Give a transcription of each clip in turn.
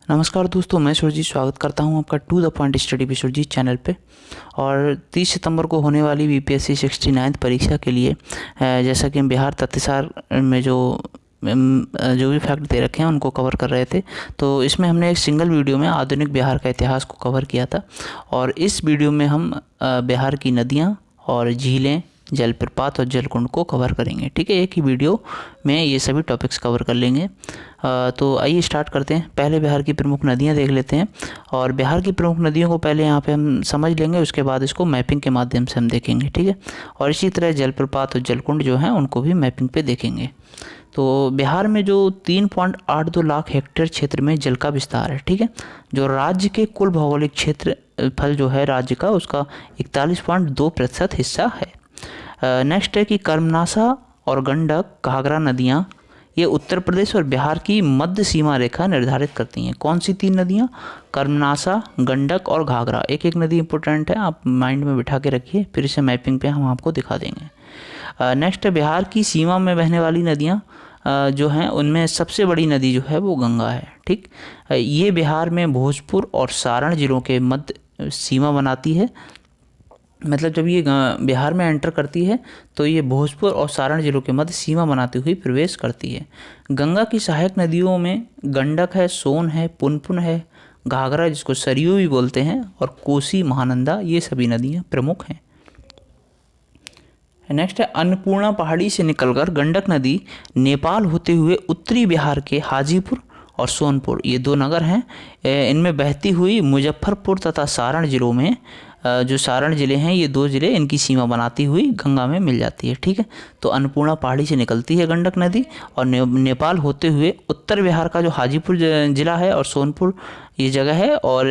नमस्कार दोस्तों, मैं सुरजीत स्वागत करता हूं आपका to the point study with Surjit channel पे। और 30 सितंबर को होने वाली बीपीएससी 69th परीक्षा के लिए जैसा कि हम बिहार तथ्यसार में जो भी फैक्ट दे रखे हैं उनको कवर कर रहे थे। तो इसमें हमने एक सिंगल वीडियो में आधुनिक बिहार का इतिहास को कवर किया था और इस वीडियो में हम बिहार की नदियाँ और झीलें, जलप्रपात और जलकुंड को कवर करेंगे। ठीक है, एक ही वीडियो में ये सभी टॉपिक्स कवर कर लेंगे। तो आइए स्टार्ट करते हैं। पहले बिहार की प्रमुख नदियां देख लेते हैं और बिहार की प्रमुख नदियों को पहले यहाँ पे हम समझ लेंगे, उसके बाद इसको मैपिंग के माध्यम से हम देखेंगे। ठीक है, और इसी तरह जलप्रपात और जलकुंड जो हैं उनको भी मैपिंग पे देखेंगे। तो बिहार में जो 3.82 लाख हेक्टेयर क्षेत्र में जल का विस्तार है। ठीक है, जो राज्य के कुल भौगोलिक क्षेत्रफल जो है राज्य का, उसका 41.2% हिस्सा है। नेक्स्ट है कि कर्मनासा और गंडक, घाघरा नदियाँ ये उत्तर प्रदेश और बिहार की मध्य सीमा रेखा निर्धारित करती हैं। कौन सी 3 नदियाँ? कर्मनासा, गंडक और घाघरा। एक एक नदी इंपॉर्टेंट है, आप माइंड में बिठा के रखिए, फिर इसे मैपिंग पे हम आपको दिखा देंगे। नेक्स्ट है बिहार की सीमा में बहने वाली नदियाँ जो हैं उनमें सबसे बड़ी नदी जो है वो गंगा है। ठीक, ये बिहार में भोजपुर और सारण जिलों के मध्य सीमा बनाती है। मतलब जब ये बिहार में एंटर करती है तो ये भोजपुर और सारण जिलों के मध्य सीमा बनाती हुई प्रवेश करती है। गंगा की सहायक नदियों में गंडक है, सोन है, पुनपुन है, घाघरा जिसको सरयू भी बोलते हैं, और कोसी, महानंदा, ये सभी नदियाँ प्रमुख हैं। नेक्स्ट है अन्नपूर्णा पहाड़ी से निकलकर गंडक नदी नेपाल होते हुए उत्तरी बिहार के हाजीपुर और सोनपुर, ये 2 नगर हैं, इनमें बहती हुई मुजफ्फरपुर तथा सारण जिलों में जो सारण ज़िले हैं, ये 2 ज़िले इनकी सीमा बनाती हुई गंगा में मिल जाती है। ठीक है, तो अन्नपूर्णा पहाड़ी से निकलती है गंडक नदी और नेपाल होते हुए उत्तर बिहार का जो हाजीपुर ज़िला है और सोनपुर ये जगह है, और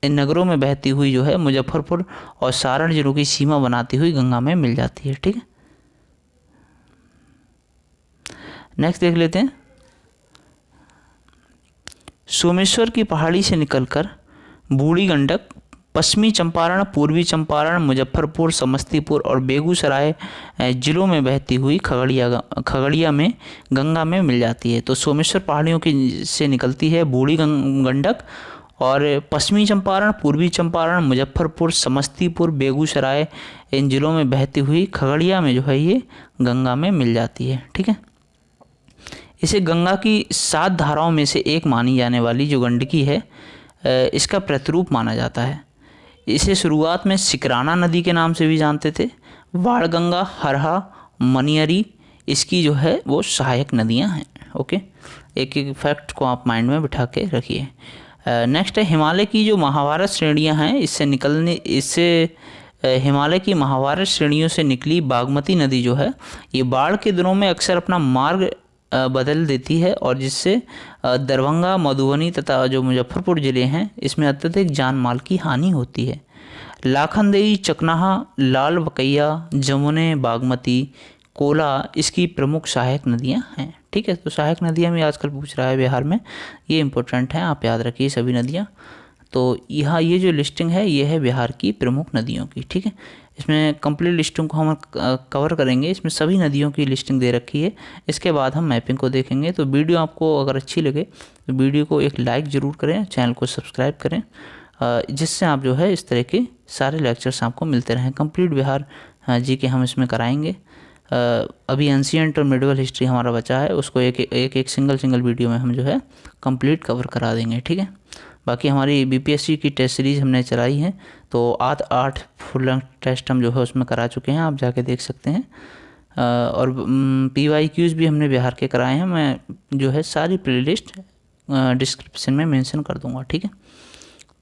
इन नगरों में बहती हुई जो है मुजफ्फरपुर और सारण जिलों की सीमा बनाती हुई गंगा में मिल जाती है। ठीक है, नेक्स्ट देख लेते हैं। सोमेश्वर की पहाड़ी से निकलकर बूढ़ी गंडक पश्चिमी चंपारण, पूर्वी चंपारण, मुजफ्फरपुर, समस्तीपुर और बेगूसराय जिलों में बहती हुई खगड़िया में गंगा में मिल जाती है। तो सोमेश्वर पहाड़ियों की से निकलती है बूढ़ी गंडक और पश्चिमी चंपारण, पूर्वी चंपारण, मुजफ्फरपुर, समस्तीपुर, बेगूसराय इन जिलों में बहती हुई खगड़िया में जो है ये गंगा में मिल जाती है। ठीक है, इसे गंगा की 7 धाराओं में से एक मानी जाने वाली जो गंडकी है इसका प्रतिरूप माना जाता है। इसे शुरुआत में सिकराना नदी के नाम से भी जानते थे। बाणगंगा, हरहा, मनियरी इसकी जो है वो सहायक नदियां हैं। ओके, एक एक फैक्ट को आप माइंड में बिठा के रखिए। नेक्स्ट है हिमालय की जो महाभारत श्रेणियां हैं इससे हिमालय की महाभारत श्रेणियों से निकली बागमती नदी जो है ये बाढ़ के दिनों में अक्सर अपना मार्ग बदल देती है, और जिससे दरभंगा, मधुबनी तथा जो मुजफ्फरपुर ज़िले हैं इसमें अत्यधिक जान माल की हानि होती है। लाखनदेई, चकनाहा, लाल बकैया, जमुने, बागमती, कोला इसकी प्रमुख सहायक नदियां हैं। ठीक है, तो सहायक नदियां भी आजकल पूछ रहा है बिहार में, ये इंपॉर्टेंट है, आप याद रखिए सभी नदियाँ। तो यहाँ ये जो लिस्टिंग है ये है बिहार की प्रमुख नदियों की। ठीक है, इसमें कंप्लीट लिस्टिंग को हम कवर करेंगे, इसमें सभी नदियों की लिस्टिंग दे रखी है। इसके बाद हम मैपिंग को देखेंगे। तो वीडियो आपको अगर अच्छी लगे तो वीडियो को एक लाइक ज़रूर करें, चैनल को सब्सक्राइब करें, जिससे आप जो है इस तरह के सारे लेक्चर्स आपको मिलते रहें। कंप्लीट बिहार जी के हम इसमें कराएंगे। अभी एंशिएंट और मिडिवल हिस्ट्री हमारा बचा है, उसको एक सिंगल वीडियो में हम जो है कंप्लीट कवर करा देंगे। ठीक है, बाकी हमारी बीपीएससी की टेस्ट सीरीज़ हमने चलाई है, तो 8 फुल लेंथ टेस्ट हम जो है उसमें करा चुके हैं, आप जाके देख सकते हैं। और PYQs भी हमने बिहार के कराए हैं, मैं जो है सारी प्लेलिस्ट डिस्क्रिप्शन में मेंशन कर दूंगा। ठीक है,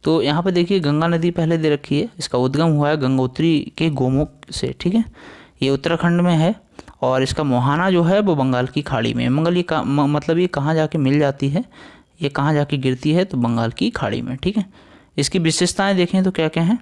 तो यहाँ पे देखिए गंगा नदी पहले दे रखी है, इसका उद्गम हुआ है गंगोत्री के गोमुख से। ठीक है, ये उत्तराखंड में है और इसका मुहाना जो है वो बंगाल की खाड़ी में। मतलब ये कहाँ जाके मिल जाती है, ये कहाँ जाके गिरती है, तो बंगाल की खाड़ी में। ठीक है, इसकी विशेषताएं देखें तो क्या क्या हैं।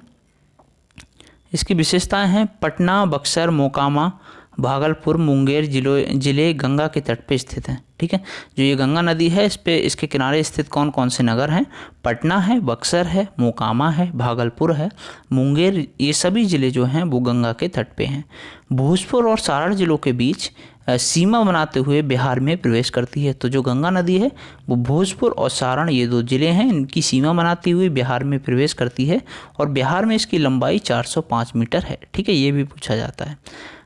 इसकी विशेषताएं हैं पटना, बक्सर, मोकामा, भागलपुर, मुंगेर जिले गंगा के तट पे स्थित हैं। ठीक है, जो ये गंगा नदी है इस पे इसके किनारे स्थित कौन कौन से नगर हैं? पटना है, बक्सर है, मोकामा है, भागलपुर है, मुंगेर, ये सभी ज़िले जो हैं वो गंगा के तट पे हैं। भोजपुर और सारण जिलों के बीच सीमा बनाते हुए बिहार में प्रवेश करती है। तो जो गंगा नदी है वो भोजपुर और सारण ये 2 जिले हैं, इनकी सीमा बनाती हुई बिहार में प्रवेश करती है और बिहार में इसकी लंबाई 405 मीटर है। ठीक है, ये भी पूछा जाता है।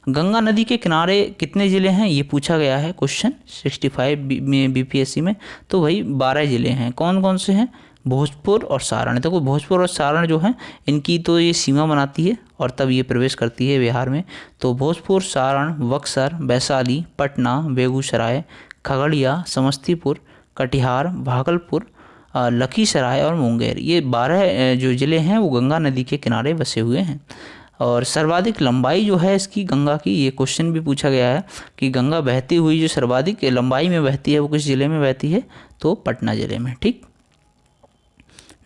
गंगा नदी के किनारे कितने ज़िले हैं ये पूछा गया है क्वेश्चन 65 में बीपीएससी में। तो वही 12 ज़िले हैं। कौन कौन से हैं? भोजपुर और सारण। देखो भोजपुर और सारण जो हैं इनकी तो ये सीमा बनाती है और तब ये प्रवेश करती है बिहार में। तो भोजपुर, सारण, बक्सर, वैशाली, पटना, बेगूसराय, खगड़िया, समस्तीपुर, कटिहार, भागलपुर, लखीसराय और मुंगेर, ये 12 जो ज़िले हैं वो गंगा नदी के किनारे बसे हुए हैं। और सर्वाधिक लंबाई जो है इसकी गंगा की, ये क्वेश्चन भी पूछा गया है कि गंगा बहती हुई जो सर्वाधिक लंबाई में बहती है वो किस ज़िले में बहती है? तो पटना ज़िले में। ठीक,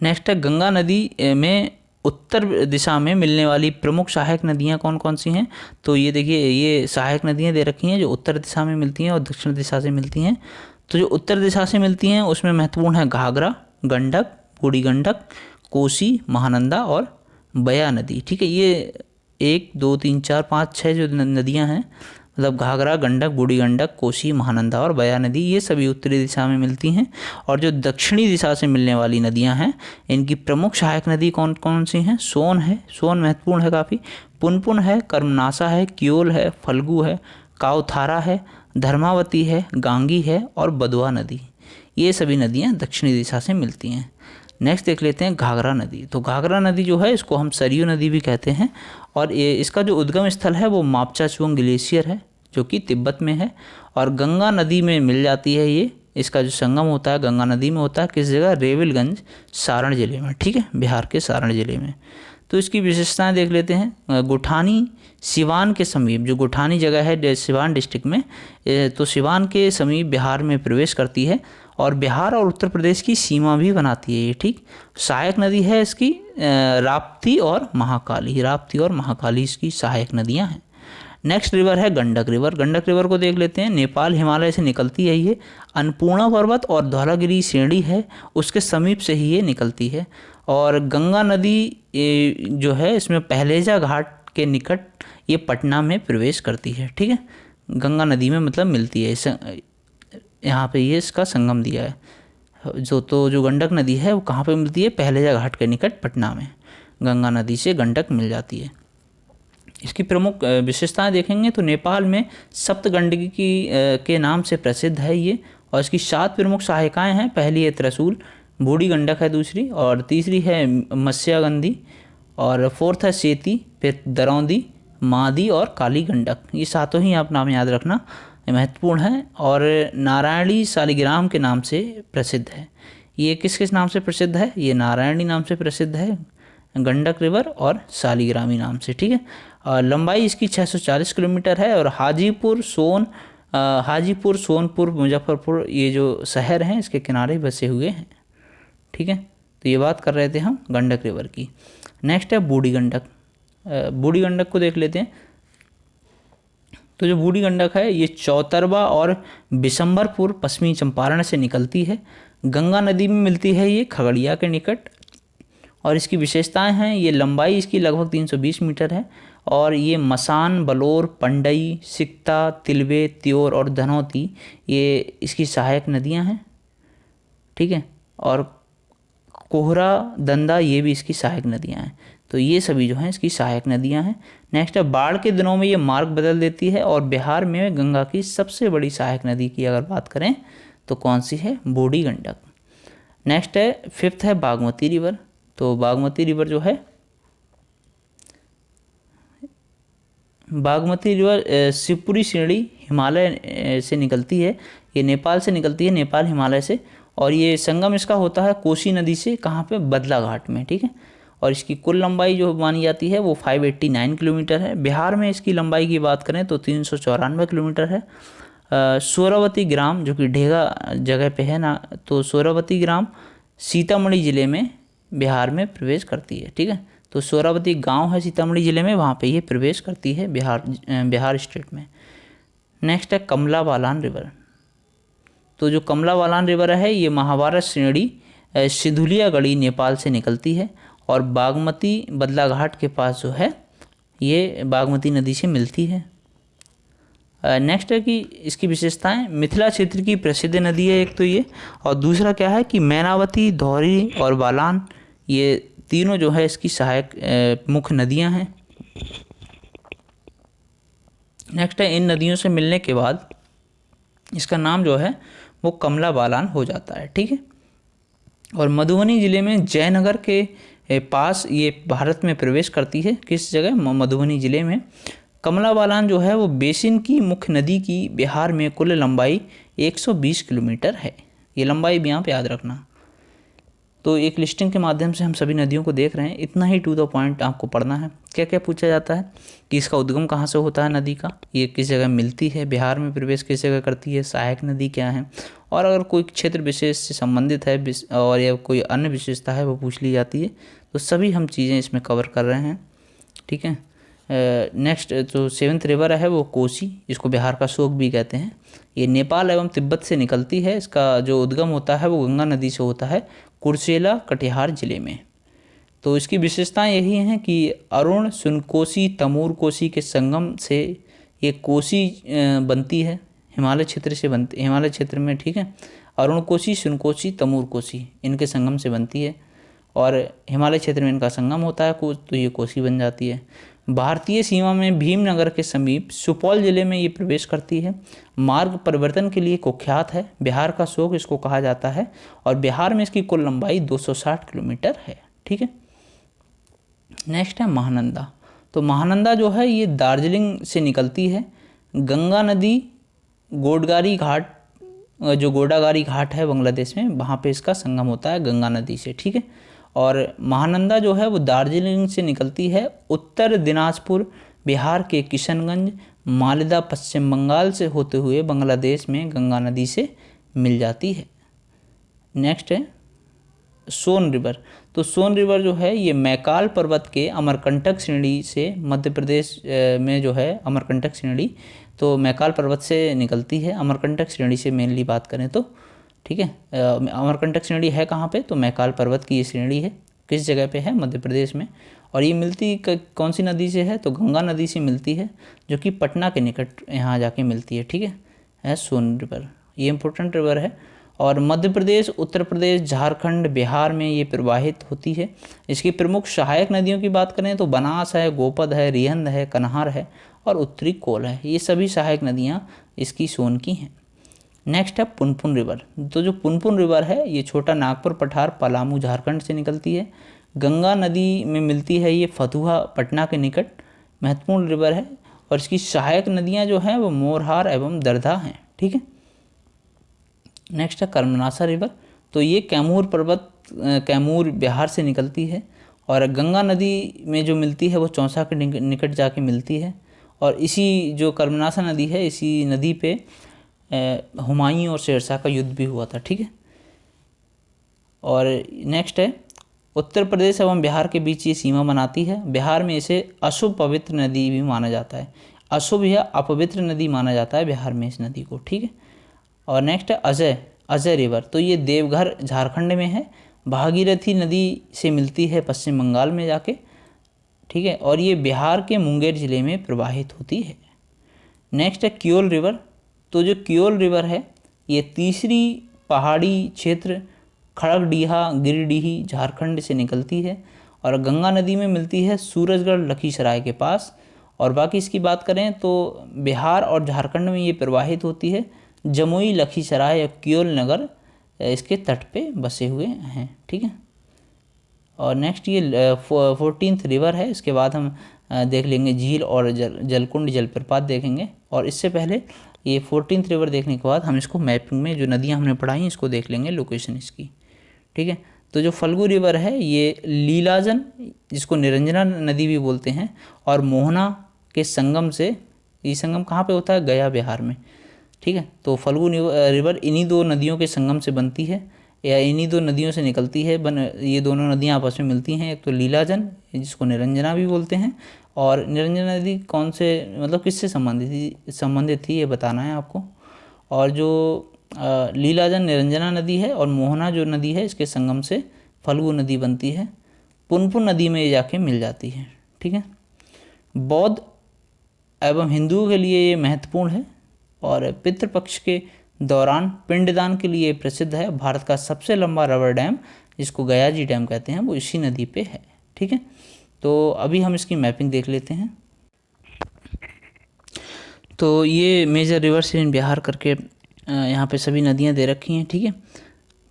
नेक्स्ट है गंगा नदी में उत्तर दिशा में मिलने वाली प्रमुख सहायक नदियाँ कौन कौन सी हैं? तो ये देखिए, ये सहायक नदियाँ दे रखी हैं जो उत्तर दिशा में मिलती हैं और दक्षिण दिशा से मिलती हैं। तो जो उत्तर दिशा से मिलती हैं उसमें महत्वपूर्ण है घाघरा, गंडक, बूढ़ी गंडक, कोसी, महानंदा और बया नदी। ठीक है, ये 1 2 3 4 5 6 जो नदियाँ हैं, मतलब घाघरा, गंडक, बूढ़ी गंडक, कोसी, महानंदा और बया नदी, ये सभी उत्तरी दिशा में मिलती हैं। और जो दक्षिणी दिशा से मिलने वाली नदियां हैं इनकी प्रमुख सहायक नदी कौन कौन सी हैं? सोन है, सोन महत्वपूर्ण है काफ़ी, पुनपुन है, कर्मनाशा है, क्योल है, फल्गु है, काउथारा है, धर्मावती है, गांगी है और बदुआ नदी, ये सभी नदियाँ दक्षिणी दिशा से मिलती हैं। नेक्स्ट देख लेते हैं घाघरा नदी। तो घाघरा नदी जो है इसको हम सरयू नदी भी कहते हैं और ये इसका जो उद्गम स्थल है वो मापचाचुंग ग्लेशियर है जो कि तिब्बत में है और गंगा नदी में मिल जाती है। ये इसका जो संगम होता है गंगा नदी में होता है किस जगह? रेविलगंज, सारण जिले में। ठीक है, बिहार के सारण जिले में। तो इसकी विशेषताएं देख लेते हैं। गुठानी सिवान के समीप, जो गुठानी जगह है सिवान डिस्ट्रिक्ट में, तो सिवान के समीप बिहार में प्रवेश करती है और बिहार और उत्तर प्रदेश की सीमा भी बनाती है ये। ठीक, सहायक नदी है इसकी राप्ती और महाकाली, राप्ती और महाकाली इसकी सहायक नदियाँ हैं। नेक्स्ट रिवर है गंडक रिवर। गंडक रिवर को देख लेते हैं। नेपाल हिमालय से निकलती है ये, अन्नपूर्णा पर्वत और धौलागिरी श्रेणी है उसके समीप से ही ये निकलती है। और गंगा नदी जो है इसमें पहलेजा घाट के निकट ये पटना में प्रवेश करती है। ठीक है, गंगा नदी में मतलब मिलती है, यहाँ पे ये इसका संगम दिया है। जो गंडक नदी है वो कहाँ पे मिलती है? पहलेजा घाट के निकट पटना में गंगा नदी से गंडक मिल जाती है। इसकी प्रमुख विशेषताएं देखेंगे तो नेपाल में सप्तगंडकी के नाम से प्रसिद्ध है ये और इसकी 7 प्रमुख सहायिकाएं हैं। पहली है त्रिशूल, बूढ़ी गंडक है दूसरी, और तीसरी है मत्स्यागंधी, और 4th है सेती, फिर दरौंदी, मादी और काली गंडक। ये 7 ही आप नाम याद रखना, महत्वपूर्ण है। और नारायणी शालिग्राम के नाम से प्रसिद्ध है। ये किस किस नाम से प्रसिद्ध है? ये नारायणी नाम से प्रसिद्ध है, गंडक रिवर और शालिग्रामी नाम से। ठीक है, लंबाई इसकी 640 किलोमीटर है और हाजीपुर, सोनपुर, मुजफ्फरपुर ये जो शहर हैं इसके किनारे बसे हुए हैं। ठीक है, तो ये बात कर रहे थे हम गंडक रिवर की। नेक्स्ट है बूढ़ी गंडक। बूढ़ी गंडक को देख लेते हैं। तो जो बूढ़ी गंडक है ये चौतरवा और बिशंबरपुर पश्चिमी चंपारण से निकलती है। गंगा नदी में मिलती है ये खगड़िया के निकट और इसकी विशेषताएं हैं, ये लंबाई इसकी लगभग 320 मीटर है और ये मसान, बलौर, पंडई, सिकता, तिलवे, त्योर और धनौती ये इसकी सहायक नदियां हैं। ठीक है, और कोहरा, दंदा ये भी इसकी सहायक नदियां हैं। तो ये सभी जो हैं इसकी सहायक नदियां हैं। नेक्स्ट है बाढ़ के दिनों में ये मार्ग बदल देती है और बिहार में गंगा की सबसे बड़ी सहायक नदी की अगर बात करें तो कौन सी है? बूढ़ी गंडक। नेक्स्ट है 5th है बागमती रिवर। तो बागमती रिवर जो है, बागमती रिवर शिवपुरी श्रेणी हिमालय से निकलती है, ये नेपाल से निकलती है, नेपाल हिमालय से, और ये संगम इसका होता है कोसी नदी से, कहाँ पे? बदला घाट में। ठीक है, और इसकी कुल लंबाई जो मानी जाती है वो 589 किलोमीटर है। बिहार में इसकी लंबाई की बात करें तो 394 किलोमीटर है। सोरावती ग्राम जो कि ढेगा जगह पे है ना, तो सोरावती ग्राम सीतामढ़ी ज़िले में बिहार में प्रवेश करती है। ठीक है, तो सोरावती गांव है सीतामढ़ी ज़िले में, वहाँ पे ये प्रवेश करती है बिहार स्टेट में। नेक्स्ट है कमला बालान रिवर। तो जो कमला बालान रिवर है ये महाभारत श्रेणी सिधुलियागढ़ी नेपाल से निकलती है और बागमती बदला घाट के पास जो है ये बागमती नदी से मिलती है। नेक्स्ट है कि इसकी विशेषताएं, मिथिला क्षेत्र की प्रसिद्ध नदी है एक तो ये, और दूसरा क्या है कि मैनावती, धौरी और बालान, ये तीनों जो है इसकी सहायक मुख्य नदियां हैं। नेक्स्ट है, इन नदियों से मिलने के बाद इसका नाम जो है वो कमला बालान हो जाता है। ठीक है, और मधुबनी ज़िले में जयनगर के पास ये भारत में प्रवेश करती है। किस जगह? मधुबनी ज़िले में। कमला बालान जो है वो बेसिन की मुख्य नदी की बिहार में कुल लंबाई 120 किलोमीटर है। ये लंबाई भी यहाँ पे याद रखना। तो एक लिस्टिंग के माध्यम से हम सभी नदियों को देख रहे हैं, इतना ही टू द पॉइंट आपको पढ़ना है। क्या क्या पूछा जाता है कि इसका उद्गम कहाँ से होता है नदी का, ये किस जगह मिलती है, बिहार में प्रवेश किस जगह करती है, सहायक नदी क्या है, और अगर कोई क्षेत्र विशेष से संबंधित है और या कोई अन्य विशेषता है वो पूछ ली जाती है। तो सभी हम चीज़ें इसमें कवर कर रहे हैं। ठीक है, नेक्स्ट जो 7th रिवर है वो कोसी, इसको बिहार का शोक भी कहते हैं। ये नेपाल एवं तिब्बत से निकलती है। इसका जो उद्गम होता है वो गंगा नदी से होता है, कुर्सेला कटिहार जिले में। तो इसकी विशेषताएं यही हैं कि अरुण, सुनकोसी, तमूर कोसी के संगम से ये कोसी बनती है, हिमालय क्षेत्र से बनती, हिमालय क्षेत्र में। ठीक है, अरुण कोसी, सुनकोसी, तमूर कोसी इनके संगम से बनती है, और हिमालय क्षेत्र में इनका संगम होता है तो ये कोसी बन जाती है। भारतीय सीमा में भीमनगर के समीप सुपौल जिले में ये प्रवेश करती है। मार्ग परिवर्तन के लिए कुख्यात है, बिहार का शोक इसको कहा जाता है, और बिहार में इसकी कुल लंबाई 260 किलोमीटर है। ठीक है, नेक्स्ट है महानंदा। तो महानंदा जो है ये दार्जिलिंग से निकलती है। गंगा नदी गोडगारी घाट, जो गोडागारी घाट है बांग्लादेश में, वहाँ पे इसका संगम होता है गंगा नदी से। ठीक है, और महानंदा जो है वो दार्जिलिंग से निकलती है, उत्तर दिनाजपुर बिहार के किशनगंज, मालदा पश्चिम बंगाल से होते हुए बांग्लादेश में गंगा नदी से मिल जाती है। नेक्स्ट है सोन रिवर। तो सोन रिवर जो है ये मैकाल पर्वत के अमरकंटक श्रेणी से, मध्य प्रदेश में जो है अमरकंटक श्रेणी, तो मैकाल पर्वत से निकलती है। अमरकंटक श्रेणी से मेनली बात करें तो, ठीक है, अमरकंटक श्रेणी है कहाँ पे? तो मैकाल पर्वत की ये श्रेणी है। किस जगह पे है? मध्य प्रदेश में। और ये मिलती कौन सी नदी से है? तो गंगा नदी से मिलती है, जो कि पटना के निकट यहाँ जाके मिलती है। ठीक है, सोन रिवर, ये इंपॉर्टेंट रिवर है। और मध्य प्रदेश, उत्तर प्रदेश, झारखंड, बिहार में ये प्रवाहित होती है। इसकी प्रमुख सहायक नदियों की बात करें तो बनास है, गोपद है, रिहंद है, कन्हार है और उत्तरी कोल है। ये सभी सहायक नदियाँ इसकी सोन की हैं। नेक्स्ट है पुनपुन रिवर। तो जो पुनपुन रिवर है ये छोटा नागपुर पठार, पलामू, झारखंड से निकलती है। गंगा नदी में मिलती है ये फतुहा, पटना के निकट। महत्वपूर्ण रिवर है, और इसकी सहायक नदियाँ जो हैं वो मोरहार एवं दरधा हैं। ठीक है, नेक्स्ट है कर्मनासा रिवर। तो ये कैमूर पर्वत, कैमूर बिहार से निकलती है, और गंगा नदी में जो मिलती है वो चौसा के निकट जाके मिलती है। और इसी जो कर्मनासा नदी है, इसी नदी पे हुमायूं और शेरशाह का युद्ध भी हुआ था। ठीक है, और नेक्स्ट है उत्तर प्रदेश एवं बिहार के बीच ये सीमा बनाती है। बिहार में इसे अशुभ पवित्र नदी भी माना जाता है, अशुभ या अपवित्र नदी माना जाता है बिहार में इस नदी को। ठीक है, और नेक्स्ट है अजय रिवर। तो ये देवघर झारखंड में है, भागीरथी नदी से मिलती है पश्चिम बंगाल में जाके। ठीक है, और ये बिहार के मुंगेर जिले में प्रवाहित होती है। नेक्स्ट है कियोल रिवर। तो जो कियोल रिवर है ये तीसरी पहाड़ी क्षेत्र खड़गडीहा, गिरिडीह, झारखंड से निकलती है, और गंगा नदी में मिलती है सूरजगढ़, लखीसराय के पास। और बाकी इसकी बात करें तो बिहार और झारखंड में ये प्रवाहित होती है। जमुई, लखीसराय और कियोल नगर इसके तट पे बसे हुए हैं। ठीक है, और नेक्स्ट ये 14th रिवर है। इसके बाद हम देख लेंगे झील और जलकुंड, जलप्रपात देखेंगे। और इससे पहले ये 14th रिवर देखने के बाद हम इसको मैपिंग में जो नदियां हमने पढ़ाई इसको देख लेंगे, लोकेशन इसकी। ठीक है, तो जो फल्गु रिवर है ये लीलाजन, जिसको निरंजना नदी भी बोलते हैं, और मोहना के संगम से, ये संगम कहाँ पे होता है? गया, बिहार में। ठीक है, तो फल्गु रिवर इन्हीं दो नदियों के संगम से बनती है, या इन्हीं दो नदियों से निकलती है। ये दोनों नदियाँ आपस में मिलती हैं। एक तो लीलाजन, जिसको निरंजना भी बोलते हैं, और निरंजना नदी कौन से, मतलब किससे संबंधित थी ये बताना है आपको। और जो लीलाजन निरंजना नदी है, और मोहना जो नदी है, इसके संगम से फल्गु नदी बनती है। पुनपुन नदी में ये जाके मिल जाती है। ठीक है, बौद्ध एवं हिंदुओं के लिए ये महत्वपूर्ण है। और पितृपक्ष के दौरान पिंडदान के लिए प्रसिद्ध है। भारत का सबसे लंबा रबर डैम, जिसको गया जी डैम कहते हैं, वो इसी नदी पे है। ठीक है, तो अभी हम इसकी मैपिंग देख लेते हैं। तो ये मेजर रिवर्स इन बिहार करके यहाँ पे सभी नदियाँ दे रखी हैं। ठीक है,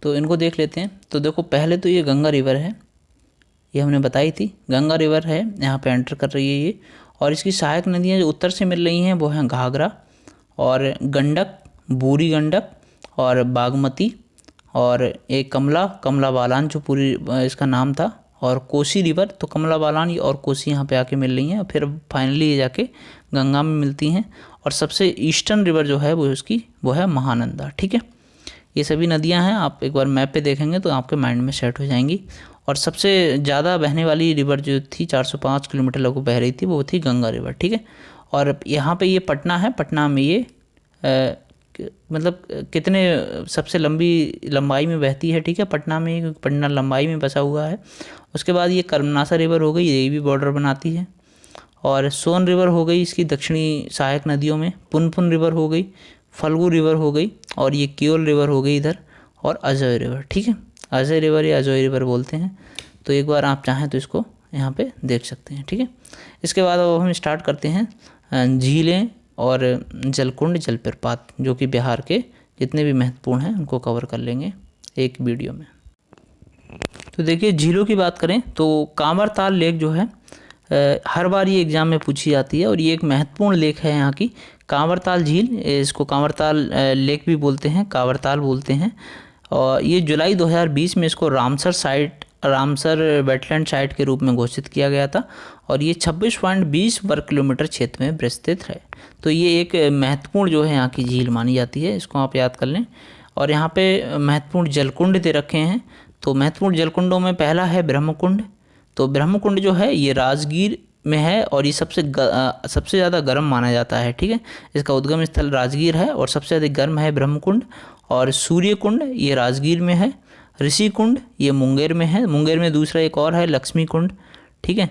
तो इनको देख लेते हैं। तो देखो, पहले तो ये गंगा रिवर है, ये हमने बताई थी, गंगा रिवर है, यहाँ पे एंटर कर रही है ये। और इसकी सहायक नदियाँ जो उत्तर से मिल रही हैं वो हैं घाघरा और गंडक, बूढ़ी गंडक और बागमती, और एक कमला बालान जो पूरी इसका नाम था, और कोसी रिवर। तो कमला बालान और कोसी यहाँ पे आके मिल रही हैं, फिर फाइनली ये जाके गंगा में मिलती हैं। और सबसे ईस्टर्न रिवर जो है वो है महानंदा। ठीक है, ये सभी नदियाँ हैं, आप एक बार मैप पे देखेंगे तो आपके माइंड में सेट हो जाएंगी। और सबसे ज़्यादा बहने वाली रिवर जो थी, 405 किलोमीटर लगभग बह रही थी, वो थी गंगा रिवर। ठीक है, और यहाँ पे ये पटना है, पटना में ये मतलब कितने सबसे लंबाई में बहती है। ठीक है, पटना में, पटना लंबाई में बसा हुआ है। उसके बाद ये कर्मनासा रिवर हो गई, ये भी बॉर्डर बनाती है। और सोन रिवर हो गई इसकी दक्षिणी सहायक नदियों में, पुनपुन रिवर हो गई, फल्गु रिवर हो गई, और ये कियोल रिवर हो गई इधर, और अजय रिवर। ठीक है, अजय रिवर या अजय रिवर बोलते हैं। तो एक बार आप चाहें तो इसको यहाँ पे देख सकते हैं। ठीक है, इसके बाद अब हम स्टार्ट करते हैं झीलें और जलकुंड जलप्रपात, जो कि बिहार के जितने भी महत्वपूर्ण हैं उनको कवर कर लेंगे एक वीडियो में। तो देखिए, झीलों की बात करें तो कांवरताल लेक जो है हर बार ये एग्ज़ाम में पूछी जाती है, और ये एक महत्वपूर्ण लेक है यहाँ की, कांवरताल झील। इसको कांवरताल लेक भी बोलते हैं, कांवरताल बोलते हैं। और ये जुलाई 2020 में इसको रामसर वेटलैंड साइट के रूप में घोषित किया गया था, और ये 26.20 वर्ग किलोमीटर क्षेत्र में विस्तृत है। तो ये एक महत्वपूर्ण जो है यहाँ की झील मानी जाती है, इसको आप याद कर लें। और यहाँ पे महत्वपूर्ण जलकुंड दे रखे हैं। तो महत्वपूर्ण जलकुंडों में पहला है ब्रह्मकुंड। तो ब्रह्मकुंड जो है ये राजगीर में है, और ये सबसे ज़्यादा गर्म माना जाता है। ठीक है, इसका उद्गम स्थल राजगीर है, और सबसे अधिक गर्म है ब्रह्मकुंड। और सूर्य कुंड ये राजगीर में है। ऋषि कुंड ये मुंगेर में है, मुंगेर में दूसरा एक और है लक्ष्मी कुंड। ठीक है,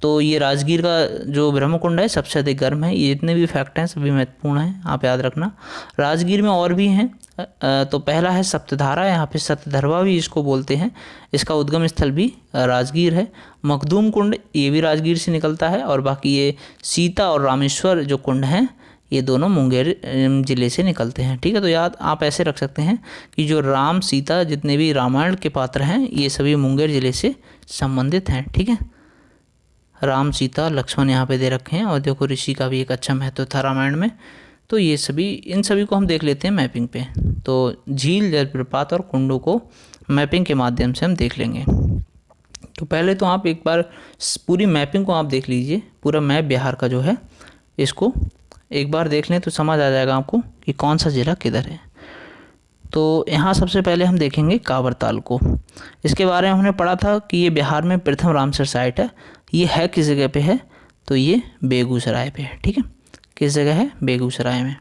तो ये राजगीर का जो ब्रह्मकुंड है सबसे अधिक गर्म है। ये जितने भी फैक्ट हैं सभी महत्वपूर्ण हैं, आप याद रखना। राजगीर में और भी हैं। तो पहला है सप्तधारा, यहाँ पे सप्तधरवा भी इसको बोलते हैं, इसका उद्गम स्थल भी राजगीर है। मखदूम कुंड ये भी राजगीर से निकलता है। और बाकी ये सीता और रामेश्वर जो कुंड हैं ये दोनों मुंगेर ज़िले से निकलते हैं। ठीक है, तो याद आप ऐसे रख सकते हैं कि जो राम सीता जितने भी रामायण के पात्र हैं ये सभी मुंगेर ज़िले से संबंधित हैं। ठीक है, राम सीता लक्ष्मण यहाँ पे दे रखे हैं, और देखो ऋषि का भी एक अच्छा महत्व था रामायण में। तो ये सभी, इन सभी को हम देख लेते हैं मैपिंग पे। तो झील, जलप्रपात और कुंडों को मैपिंग के माध्यम से हम देख लेंगे। तो पहले तो आप एक बार पूरी मैपिंग को आप देख लीजिए, पूरा मैप बिहार का जो है इसको एक बार देख लें तो समझ आ जाएगा आपको कि कौन सा ज़िला किधर है। तो यहाँ सबसे पहले हम देखेंगे कांवरताल को। इसके बारे में हमने पढ़ा था कि ये बिहार में प्रथम रामसर साइट है। ये है किस जगह पे है, तो ये बेगूसराय पे है। ठीक है, किस जगह है, बेगूसराय में।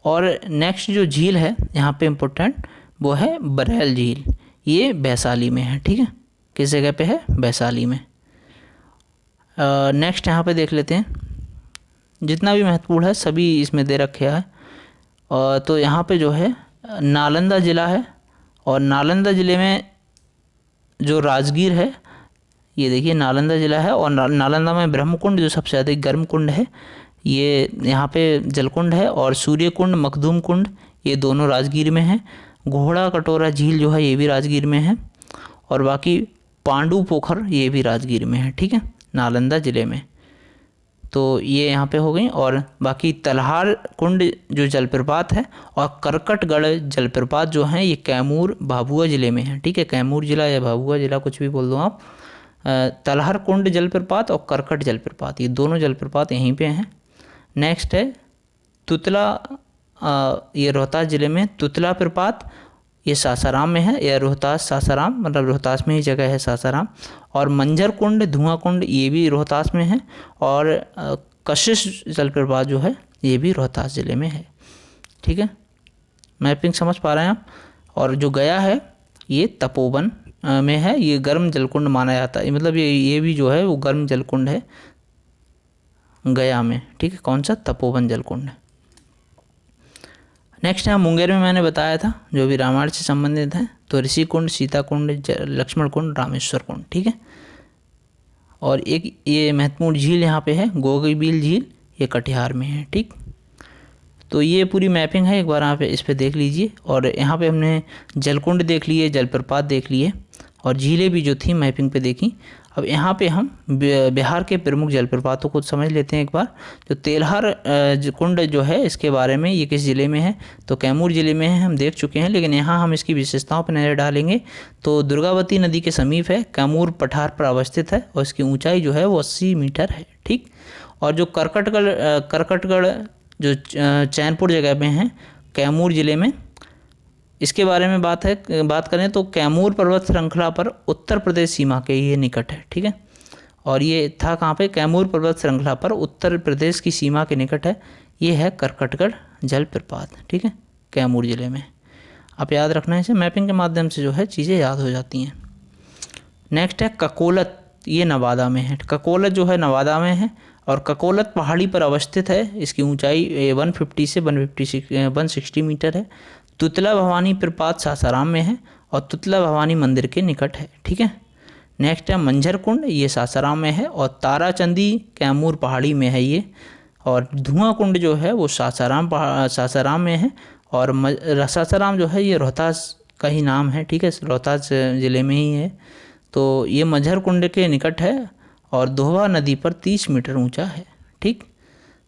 और नेक्स्ट जो झील है यहाँ पे इम्पोर्टेंट वो है बरैल झील, ये वैशाली में है। ठीक है, किस जगह पे है, वैशाली में। नेक्स्ट यहाँ पे देख लेते हैं, जितना भी महत्वपूर्ण है सभी इसमें दे रखे हैं। और तो यहाँ पे जो है नालंदा ज़िला है, और नालंदा ज़िले में जो राजगीर है, ये देखिए नालंदा ज़िला है। और नालंदा में ब्रह्मकुंड जो सबसे अधिक गर्म कुंड है, ये यहाँ पे जलकुंड है। और सूर्य कुंड, मखदूम कुंड ये दोनों राजगीर में हैं। घोड़ा कटोरा झील जो है ये भी राजगीर में है। और बाकी पांडु पोखर ये भी राजगीर में है। ठीक है, नालंदा ज़िले में। तो ये यहाँ पे हो गई। और बाकी तलहार कुंड जो जलप्रपात है, और करकटगढ़ जलप्रपात जो हैं ये कैमूर भाभुआ ज़िले में है। ठीक है, कैमूर ज़िला या भाभुआ ज़िला कुछ भी बोल दो आप। तलहार कुंड जलप्रपात और करकट जलप्रपात ये दोनों जलप्रपात यहीं पे हैं। नेक्स्ट है तुतला, ये रोहतास ज़िले में तुतला प्रपात, ये सासाराम में है, या रोहतास सासाराम, मतलब रोहतास में ही जगह है सासाराम। और मंझर कुंड, धुआं कुंड ये भी रोहतास में है। और कशिश जलप्रपात जो है ये भी रोहतास ज़िले में है। ठीक है, मैपिंग समझ पा रहे हैं आप। और जो गया है ये तपोवन में है, ये गर्म जलकुंड माना जाता है, मतलब ये भी जो है वो गर्म जलकुंड है गया में। ठीक है, कौन सा, तपोवन जलकुंड। नेक्स्ट है मुंगेर में मैंने बताया था जो भी रामायण से संबंधित है, तो ऋषि कुंड, सीता कुंड, लक्ष्मण कुंड, रामेश्वर कुंड, ठीक है। और एक ये महत्वपूर्ण झील यहाँ पे है गोगीबील झील, ये कटिहार में है, ठीक। तो ये पूरी मैपिंग है, एक बार यहाँ पे इस पे देख लीजिए। और यहाँ पे हमने जलकुंड देख लिए, जलप्रपात देख लिए और झीलें भी जो थी मैपिंग पे देखी। अब यहाँ पे हम बिहार के प्रमुख जलप्रपातों को समझ लेते हैं एक बार। तो तेल्हार कुंड जो है इसके बारे में, ये किस ज़िले में है, तो कैमूर ज़िले में है, हम देख चुके हैं। लेकिन यहाँ हम इसकी विशेषताओं पर नज़र डालेंगे। तो दुर्गावती नदी के समीप है, कैमूर पठार पर अवस्थित है और इसकी ऊंचाई जो है वो 80 मीटर है, ठीक। और जो करकटगढ़ जो चैनपुर जगह में है कैमूर ज़िले में, इसके बारे में बात करें तो कैमूर पर्वत श्रृंखला पर उत्तर प्रदेश सीमा के ये निकट है, ठीक है। और ये था कहाँ पे, कैमूर पर्वत श्रृंखला पर उत्तर प्रदेश की सीमा के निकट है। ये है करकटगढ़ जलप्रपात, ठीक है, कैमूर ज़िले में। आप याद रखना है, इसे मैपिंग के माध्यम से जो है चीज़ें याद हो जाती हैं। नेक्स्ट है ककोलत, ये नवादा में है। ककोलत जो है नवादा में है और ककोलत पहाड़ी पर अवस्थित है। इसकी ऊंचाई 150 से 160 मीटर है। तुतला भवानी प्रपात सासाराम में है और तुतला भवानी मंदिर के निकट है, ठीक है। नेक्स्ट है मंझर कुंड, ये सासाराम में है और ताराचंदी कैमूर पहाड़ी में है ये। और धुआं कुंड जो है वो सासाराम में है और सासाराम जो है ये रोहतास का ही नाम है, ठीक है, रोहतास ज़िले में ही है। तो ये मंझर कुंड के निकट है और दोहवा नदी पर 30 मीटर ऊंचा है, ठीक।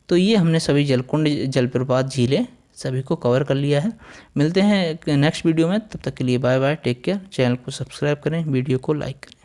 तो ये हमने सभी जलकुंड, जलप्रपात, झीलें सभी को कवर कर लिया है। मिलते हैं नेक्स्ट वीडियो में, तब तक के लिए bye bye, take care. Channel को सब्सक्राइब करें, वीडियो को लाइक करें।